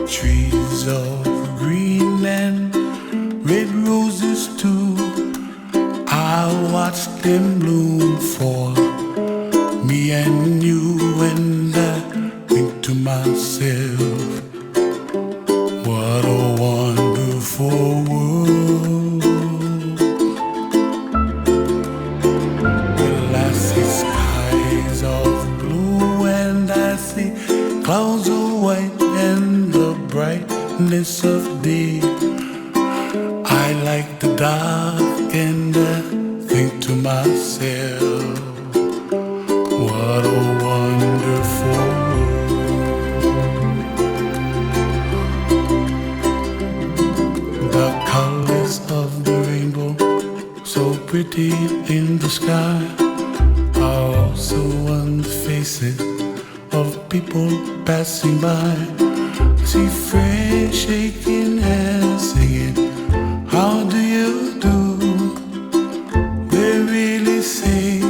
Trees of green and red roses too. I watched them bloom for me and you, and I think to myself, what a wonderful world. Well, I see skies of blue and I see clouds of white and the brightness of day. I like the dark and I think to myself, what a wonderful world. The colors of the rainbow, so pretty in the sky, are also on the faces of people passing by. I see friends shaking hands, singing, how do you do? They really say,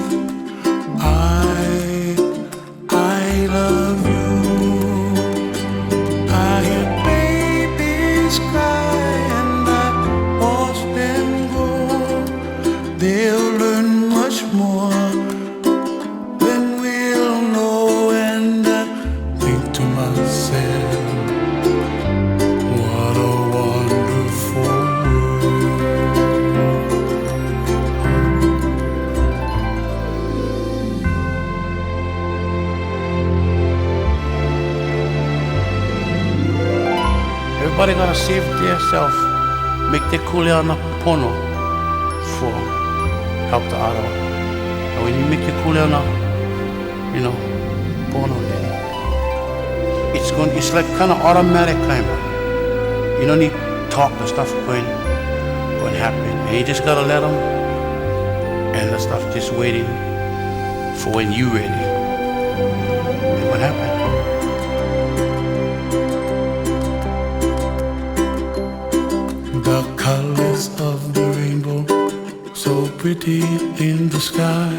I love you. I hear babies cry and I watch them grow. They'll learn much more than we'll know, and I think to myself, what a wonderful world. Everybody gotta save themselves, make their kuleana pono for help the other. And when you make your kuleana, pono, then it's like kind of automatic kind of. You don't need talk, the stuff going happen. And you just gotta let them, and the stuff just waiting for when you ready. And what happened? The colors of the rainbow, so pretty in the sky,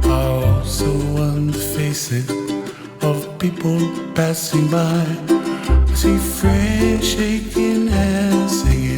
are also on the faces of people passing by. I see friends shaking hands, singing,